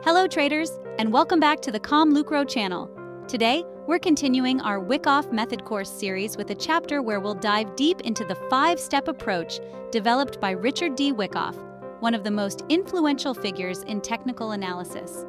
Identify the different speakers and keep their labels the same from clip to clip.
Speaker 1: Hello traders, and welcome back to the ComLucro channel. Today, we're continuing our Wyckoff method course series with a chapter where we'll dive deep into the 5-step approach developed by Richard D. Wyckoff, one of the most influential figures in technical analysis.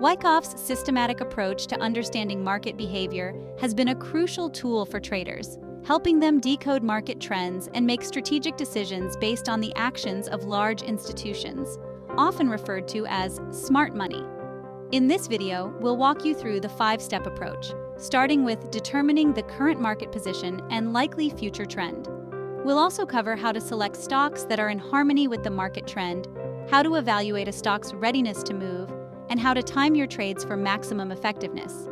Speaker 1: Wyckoff's systematic approach to understanding market behavior has been a crucial tool for traders, helping them decode market trends and make strategic decisions based on the actions of large institutions, often referred to as smart money. In this video, we'll walk you through the 5-step approach, starting with determining the current market position and likely future trend. We'll also cover how to select stocks that are in harmony with the market trend, how to evaluate a stock's readiness to move, and how to time your trades for maximum effectiveness.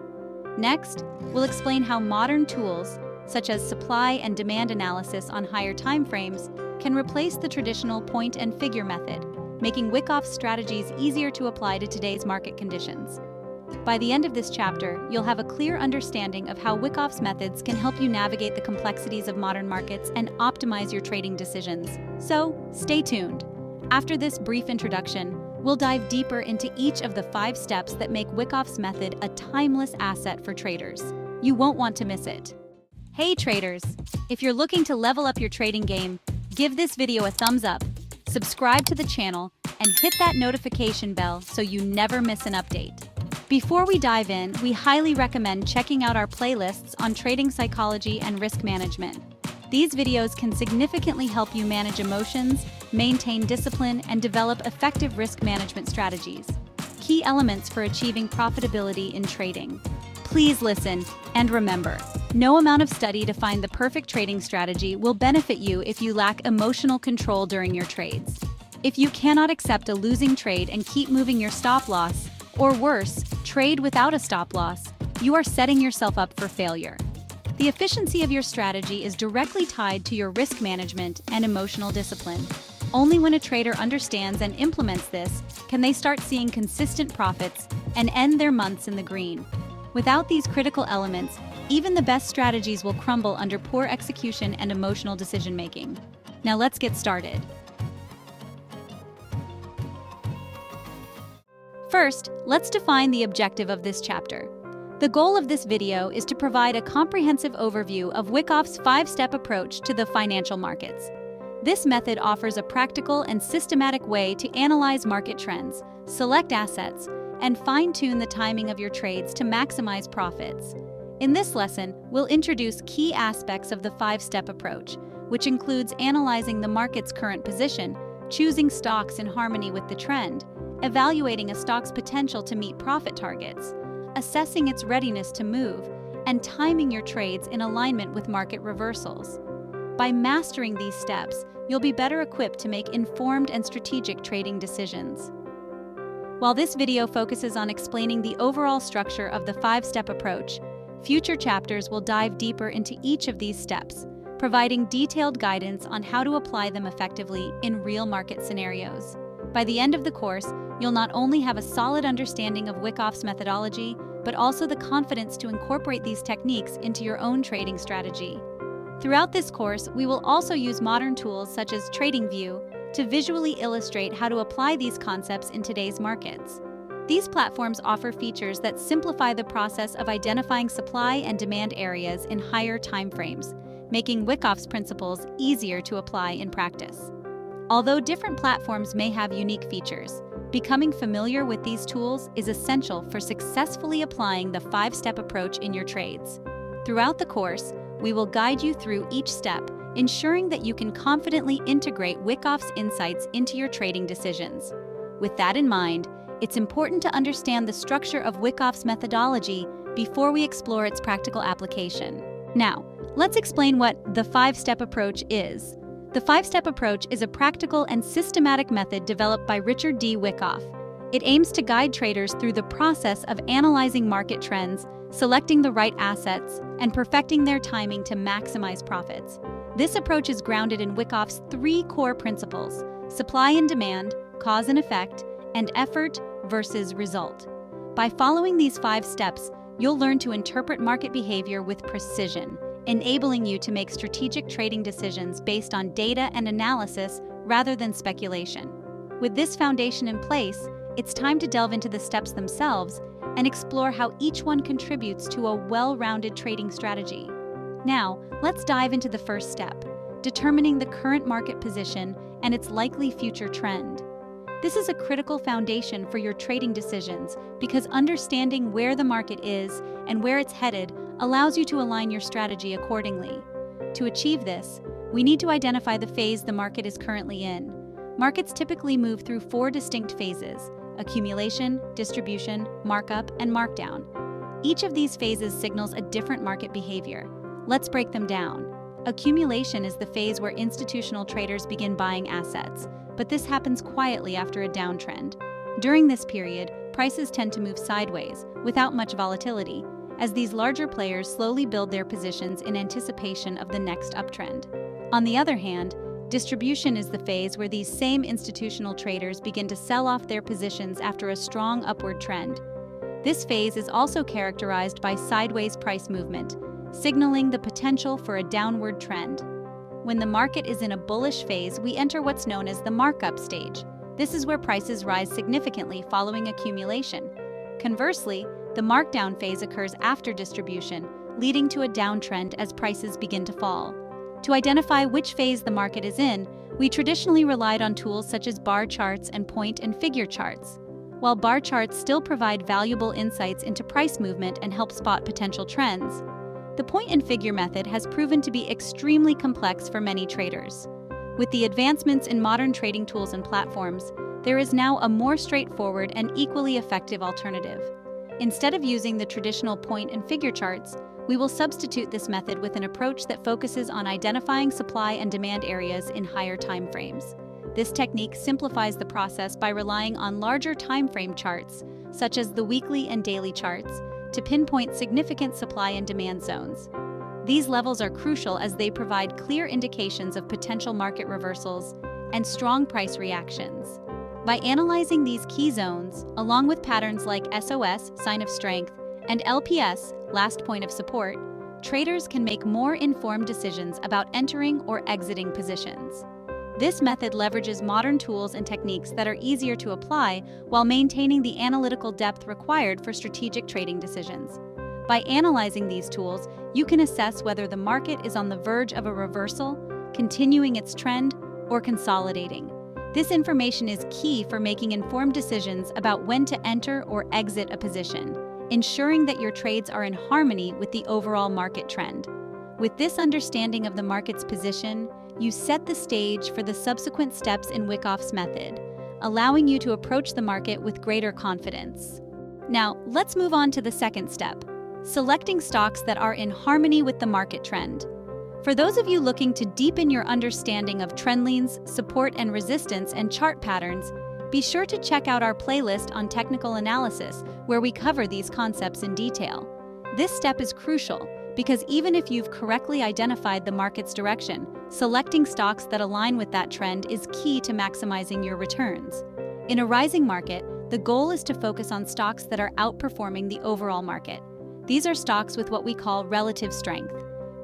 Speaker 1: Next, we'll explain how modern tools, such as supply and demand analysis on higher time frames, can replace the traditional point and figure method, making Wyckoff's strategies easier to apply to today's market conditions. By the end of this chapter, you'll have a clear understanding of how Wyckoff's methods can help you navigate the complexities of modern markets and optimize your trading decisions. So, stay tuned. After this brief introduction, we'll dive deeper into each of the 5 steps that make Wyckoff's method a timeless asset for traders. You won't want to miss it. Hey traders! If you're looking to level up your trading game, give this video a thumbs up, subscribe to the channel, and hit that notification bell so you never miss an update. Before we dive in, we highly recommend checking out our playlists on trading psychology and risk management. These videos can significantly help you manage emotions, maintain discipline, and develop effective risk management strategies. Key elements for achieving profitability in trading. Please listen, and remember, no amount of study to find the perfect trading strategy will benefit you if you lack emotional control during your trades. If you cannot accept a losing trade and keep moving your stop loss, or worse, trade without a stop loss, you are setting yourself up for failure. The efficiency of your strategy is directly tied to your risk management and emotional discipline. Only when a trader understands and implements this can they start seeing consistent profits and end their months in the green. Without these critical elements, even the best strategies will crumble under poor execution and emotional decision-making. Now let's get started. First, let's define the objective of this chapter. The goal of this video is to provide a comprehensive overview of Wyckoff's 5-step approach to the financial markets. This method offers a practical and systematic way to analyze market trends, select assets, and fine-tune the timing of your trades to maximize profits. In this lesson, we'll introduce key aspects of the 5-step approach, which includes analyzing the market's current position, choosing stocks in harmony with the trend, evaluating a stock's potential to meet profit targets, assessing its readiness to move, and timing your trades in alignment with market reversals. By mastering these steps, you'll be better equipped to make informed and strategic trading decisions. While this video focuses on explaining the overall structure of the 5-step approach, future chapters will dive deeper into each of these steps, providing detailed guidance on how to apply them effectively in real market scenarios. By the end of the course, you'll not only have a solid understanding of Wyckoff's methodology, but also the confidence to incorporate these techniques into your own trading strategy. Throughout this course, we will also use modern tools such as TradingView to visually illustrate how to apply these concepts in today's markets. These platforms offer features that simplify the process of identifying supply and demand areas in higher time frames, making Wyckoff's principles easier to apply in practice. Although different platforms may have unique features, becoming familiar with these tools is essential for successfully applying the 5-step approach in your trades. Throughout the course, we will guide you through each step, ensuring that you can confidently integrate Wyckoff's insights into your trading decisions. With that in mind, it's important to understand the structure of Wyckoff's methodology before we explore its practical application. Now, let's explain what the 5-step approach is. The 5-step approach is a practical and systematic method developed by Richard D. Wyckoff. It aims to guide traders through the process of analyzing market trends, selecting the right assets, and perfecting their timing to maximize profits. This approach is grounded in Wyckoff's 3 core principles: supply and demand, cause and effect, and effort versus result. By following these 5 steps, you'll learn to interpret market behavior with precision, enabling you to make strategic trading decisions based on data and analysis rather than speculation. With this foundation in place, it's time to delve into the steps themselves and explore how each one contributes to a well-rounded trading strategy. Now, let's dive into the first step, determining the current market position and its likely future trend. This is a critical foundation for your trading decisions because understanding where the market is and where it's headed allows you to align your strategy accordingly. To achieve this, we need to identify the phase the market is currently in. Markets typically move through 4 distinct phases: accumulation, distribution, markup, and markdown. Each of these phases signals a different market behavior. Let's break them down. Accumulation is the phase where institutional traders begin buying assets, but this happens quietly after a downtrend. During this period, prices tend to move sideways, without much volatility, as these larger players slowly build their positions in anticipation of the next uptrend. On the other hand, distribution is the phase where these same institutional traders begin to sell off their positions after a strong upward trend. This phase is also characterized by sideways price movement, signaling the potential for a downward trend. When the market is in a bullish phase, we enter what's known as the markup stage. This is where prices rise significantly following accumulation. Conversely, the markdown phase occurs after distribution, leading to a downtrend as prices begin to fall. To identify which phase the market is in, we traditionally relied on tools such as bar charts and point and figure charts. While bar charts still provide valuable insights into price movement and help spot potential trends, the point and figure method has proven to be extremely complex for many traders. With the advancements in modern trading tools and platforms, there is now a more straightforward and equally effective alternative. Instead of using the traditional point and figure charts, we will substitute this method with an approach that focuses on identifying supply and demand areas in higher time frames. This technique simplifies the process by relying on larger time frame charts, such as the weekly and daily charts, to pinpoint significant supply and demand zones. These levels are crucial as they provide clear indications of potential market reversals and strong price reactions. By analyzing these key zones, along with patterns like SOS, sign of strength, and LPS, last point of support, traders can make more informed decisions about entering or exiting positions. This method leverages modern tools and techniques that are easier to apply while maintaining the analytical depth required for strategic trading decisions. By analyzing these tools, you can assess whether the market is on the verge of a reversal, continuing its trend, or consolidating. This information is key for making informed decisions about when to enter or exit a position, ensuring that your trades are in harmony with the overall market trend. With this understanding of the market's position, you set the stage for the subsequent steps in Wyckoff's method, allowing you to approach the market with greater confidence. Now, let's move on to the second step, selecting stocks that are in harmony with the market trend. For those of you looking to deepen your understanding of trend lines, support and resistance, and chart patterns, be sure to check out our playlist on technical analysis, where we cover these concepts in detail. This step is crucial because even if you've correctly identified the market's direction, selecting stocks that align with that trend is key to maximizing your returns. In a rising market, the goal is to focus on stocks that are outperforming the overall market. These are stocks with what we call relative strength.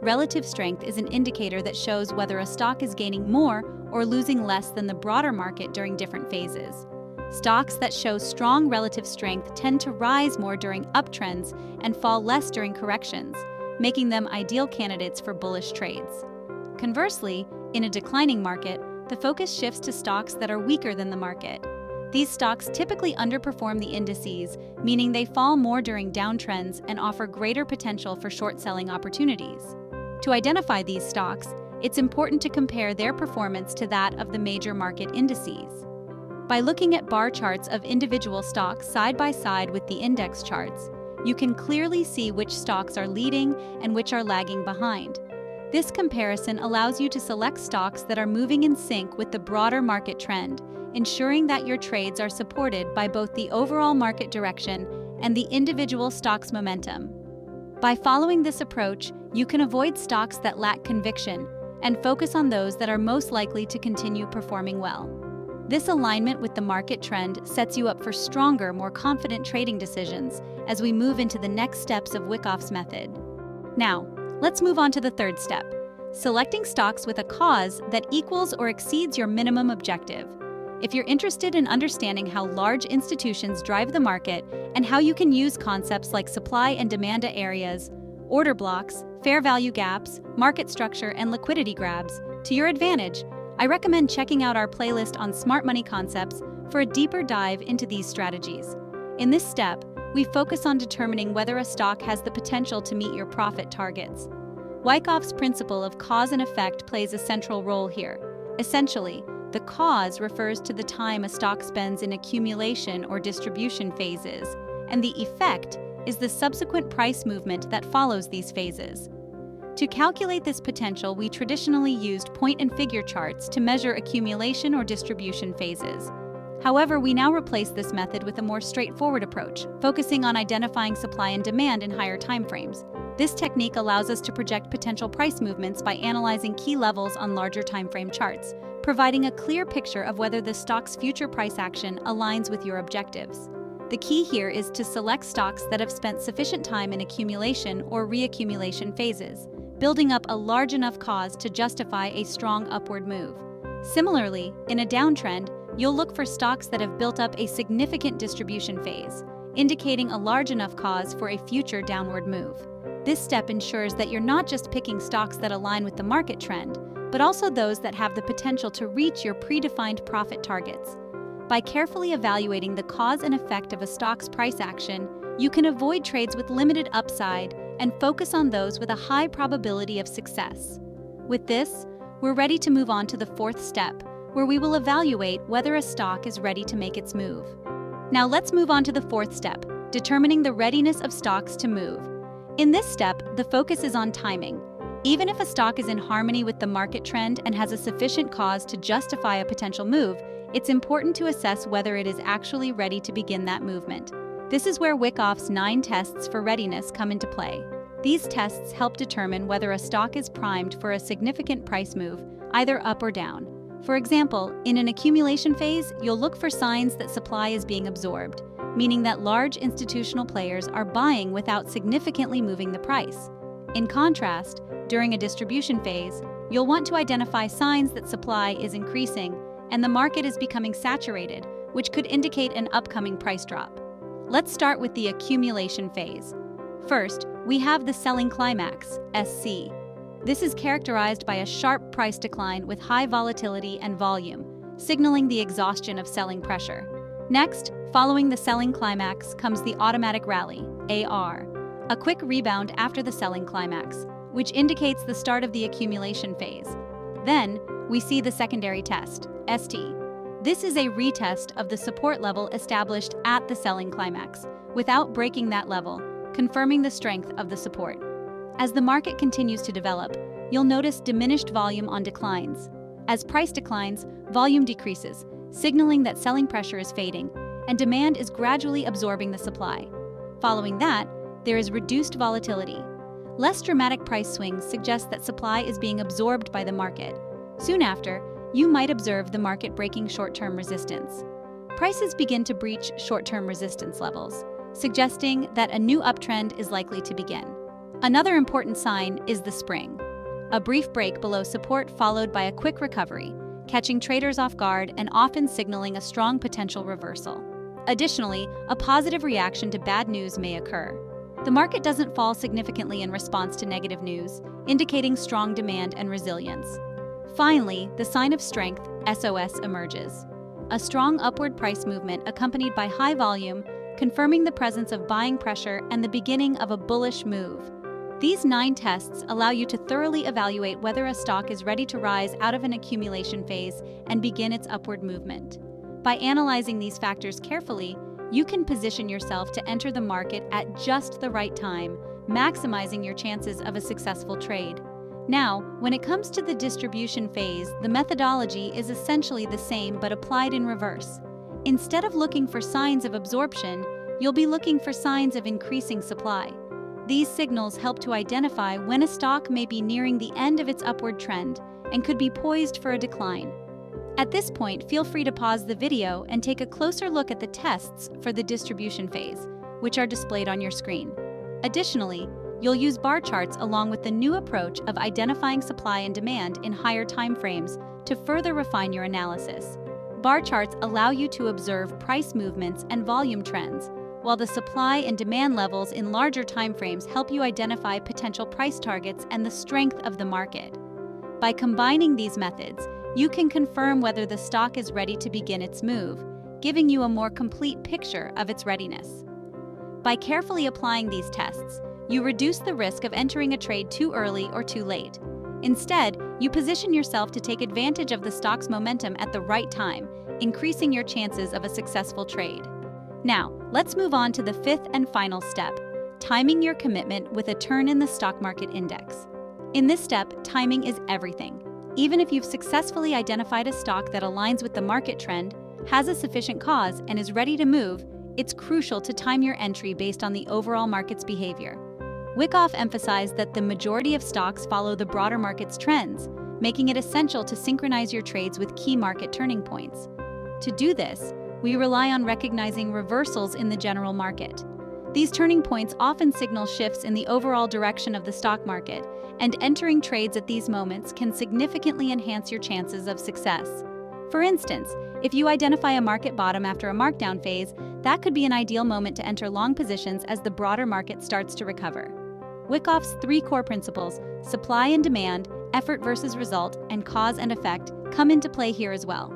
Speaker 1: Relative strength is an indicator that shows whether a stock is gaining more or losing less than the broader market during different phases. Stocks that show strong relative strength tend to rise more during uptrends and fall less during corrections, making them ideal candidates for bullish trades. Conversely, in a declining market, the focus shifts to stocks that are weaker than the market. These stocks typically underperform the indices, meaning they fall more during downtrends and offer greater potential for short-selling opportunities. To identify these stocks, it's important to compare their performance to that of the major market indices. By looking at bar charts of individual stocks side by side with the index charts, you can clearly see which stocks are leading and which are lagging behind. This comparison allows you to select stocks that are moving in sync with the broader market trend, ensuring that your trades are supported by both the overall market direction and the individual stock's momentum. By following this approach, you can avoid stocks that lack conviction and focus on those that are most likely to continue performing well. This alignment with the market trend sets you up for stronger, more confident trading decisions as we move into the next steps of Wyckoff's method. Now, let's move on to the third step, selecting stocks with a cause that equals or exceeds your minimum objective. If you're interested in understanding how large institutions drive the market and how you can use concepts like supply and demand areas, order blocks, fair value gaps, market structure, and liquidity grabs to your advantage, I recommend checking out our playlist on smart money concepts for a deeper dive into these strategies. In this step, we focus on determining whether a stock has the potential to meet your profit targets. Wyckoff's principle of cause and effect plays a central role here. Essentially, the cause refers to the time a stock spends in accumulation or distribution phases, and the effect is the subsequent price movement that follows these phases. To calculate this potential, we traditionally used point and figure charts to measure accumulation or distribution phases. However, we now replace this method with a more straightforward approach, focusing on identifying supply and demand in higher timeframes. This technique allows us to project potential price movements by analyzing key levels on larger timeframe charts, providing a clear picture of whether the stock's future price action aligns with your objectives. The key here is to select stocks that have spent sufficient time in accumulation or reaccumulation phases, building up a large enough cause to justify a strong upward move. Similarly, in a downtrend, you'll look for stocks that have built up a significant distribution phase, indicating a large enough cause for a future downward move. This step ensures that you're not just picking stocks that align with the market trend, but also those that have the potential to reach your predefined profit targets. By carefully evaluating the cause and effect of a stock's price action, you can avoid trades with limited upside and focus on those with a high probability of success. With this, we're ready to move on to the fourth step, where we will evaluate whether a stock is ready to make its move. Now let's move on to the fourth step, determining the readiness of stocks to move. In this step, the focus is on timing. Even if a stock is in harmony with the market trend and has a sufficient cause to justify a potential move, it's important to assess whether it is actually ready to begin that movement. This is where Wyckoff's 9 tests for readiness come into play. These tests help determine whether a stock is primed for a significant price move, either up or down. For example, in an accumulation phase, you'll look for signs that supply is being absorbed, meaning that large institutional players are buying without significantly moving the price. In contrast, during a distribution phase, you'll want to identify signs that supply is increasing and the market is becoming saturated, which could indicate an upcoming price drop. Let's start with the accumulation phase. First, we have the selling climax, SC. This is characterized by a sharp price decline with high volatility and volume, signaling the exhaustion of selling pressure. Next, following the selling climax comes the automatic rally, AR, a quick rebound after the selling climax, which indicates the start of the accumulation phase. Then, we see the secondary test, ST. This is a retest of the support level established at the selling climax, without breaking that level, confirming the strength of the support. As the market continues to develop, you'll notice diminished volume on declines. As price declines, volume decreases, signaling that selling pressure is fading, and demand is gradually absorbing the supply. Following that, there is reduced volatility. Less dramatic price swings suggest that supply is being absorbed by the market. Soon after, you might observe the market breaking short-term resistance. Prices begin to breach short-term resistance levels, suggesting that a new uptrend is likely to begin. Another important sign is the spring, a brief break below support followed by a quick recovery, catching traders off guard and often signaling a strong potential reversal. Additionally, a positive reaction to bad news may occur. The market doesn't fall significantly in response to negative news, indicating strong demand and resilience. Finally, the sign of strength, SOS, emerges. A strong upward price movement accompanied by high volume, confirming the presence of buying pressure and the beginning of a bullish move. These 9 tests allow you to thoroughly evaluate whether a stock is ready to rise out of an accumulation phase and begin its upward movement. By analyzing these factors carefully, you can position yourself to enter the market at just the right time, maximizing your chances of a successful trade. Now, when it comes to the distribution phase, the methodology is essentially the same but applied in reverse. Instead of looking for signs of absorption, you'll be looking for signs of increasing supply. These signals help to identify when a stock may be nearing the end of its upward trend and could be poised for a decline. At this point, feel free to pause the video and take a closer look at the tests for the distribution phase, which are displayed on your screen. Additionally, you'll use bar charts along with the new approach of identifying supply and demand in higher time frames to further refine your analysis. Bar charts allow you to observe price movements and volume trends, while the supply and demand levels in larger timeframes help you identify potential price targets and the strength of the market. By combining these methods, you can confirm whether the stock is ready to begin its move, giving you a more complete picture of its readiness. By carefully applying these tests, you reduce the risk of entering a trade too early or too late. Instead, you position yourself to take advantage of the stock's momentum at the right time, increasing your chances of a successful trade. Now, let's move on to the fifth and final step, timing your commitment with a turn in the stock market index. In this step, timing is everything. Even if you've successfully identified a stock that aligns with the market trend, has a sufficient cause, and is ready to move, it's crucial to time your entry based on the overall market's behavior. Wyckoff emphasized that the majority of stocks follow the broader market's trends, making it essential to synchronize your trades with key market turning points. To do this, we rely on recognizing reversals in the general market. These turning points often signal shifts in the overall direction of the stock market, and entering trades at these moments can significantly enhance your chances of success. For instance, if you identify a market bottom after a markdown phase, that could be an ideal moment to enter long positions as the broader market starts to recover. Wyckoff's three core principles, supply and demand, effort versus result, and cause and effect, come into play here as well.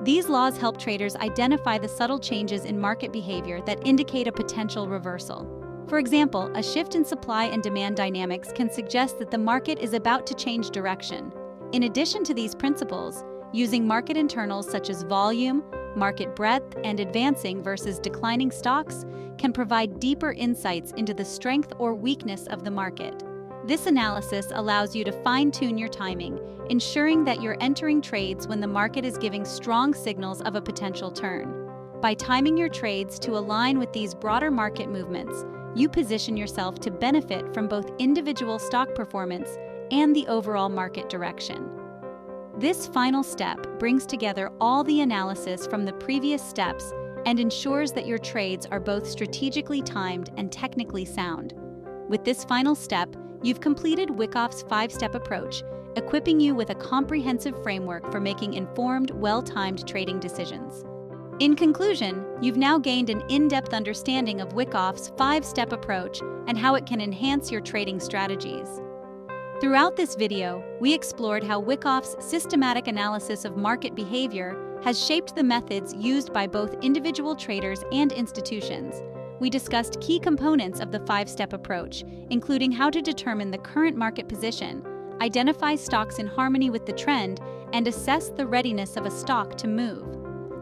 Speaker 1: These laws help traders identify the subtle changes in market behavior that indicate a potential reversal. For example, a shift in supply and demand dynamics can suggest that the market is about to change direction. In addition to these principles, using market internals such as volume, market breadth, and advancing versus declining stocks can provide deeper insights into the strength or weakness of the market. This analysis allows you to fine-tune your timing, ensuring that you're entering trades when the market is giving strong signals of a potential turn. By timing your trades to align with these broader market movements, you position yourself to benefit from both individual stock performance and the overall market direction. This final step brings together all the analysis from the previous steps and ensures that your trades are both strategically timed and technically sound. With this final step, you've completed Wyckoff's five-step approach, equipping you with a comprehensive framework for making informed, well-timed trading decisions. In conclusion, you've now gained an in-depth understanding of Wyckoff's five-step approach and how it can enhance your trading strategies. Throughout this video, we explored how Wyckoff's systematic analysis of market behavior has shaped the methods used by both individual traders and institutions. We discussed key components of the five-step approach, including how to determine the current market position, identify stocks in harmony with the trend, and assess the readiness of a stock to move.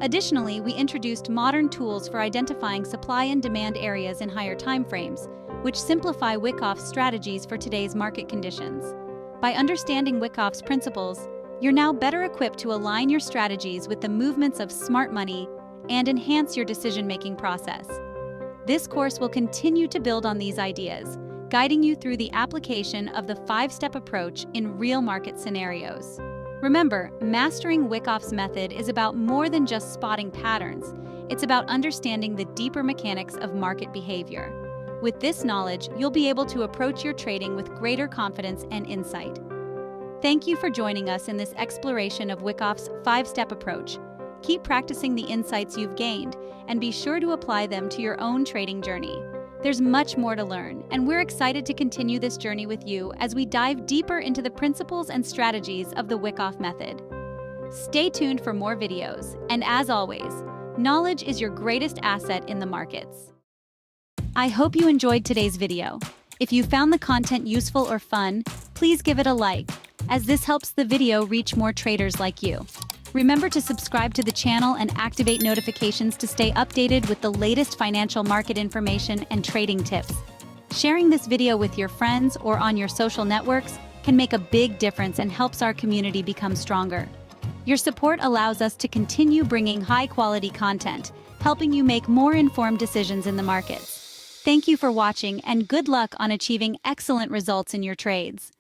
Speaker 1: Additionally, we introduced modern tools for identifying supply and demand areas in higher timeframes, which simplify Wyckoff's strategies for today's market conditions. By understanding Wyckoff's principles, you're now better equipped to align your strategies with the movements of smart money and enhance your decision-making process. This course will continue to build on these ideas, guiding you through the application of the five-step approach in real market scenarios. Remember, mastering Wyckoff's method is about more than just spotting patterns. It's about understanding the deeper mechanics of market behavior. With this knowledge, you'll be able to approach your trading with greater confidence and insight. Thank you for joining us in this exploration of Wyckoff's five-step approach. Keep practicing the insights you've gained, and be sure to apply them to your own trading journey. There's much more to learn, and we're excited to continue this journey with you as we dive deeper into the principles and strategies of the Wyckoff method. Stay tuned for more videos, and as always, knowledge is your greatest asset in the markets. I hope you enjoyed today's video. If you found the content useful or fun, please give it a like, as this helps the video reach more traders like you. Remember to subscribe to the channel and activate notifications to stay updated with the latest financial market information and trading tips. Sharing this video with your friends or on your social networks can make a big difference and helps our community become stronger. Your support allows us to continue bringing high-quality content, helping you make more informed decisions in the markets. Thank you for watching, and good luck on achieving excellent results in your trades.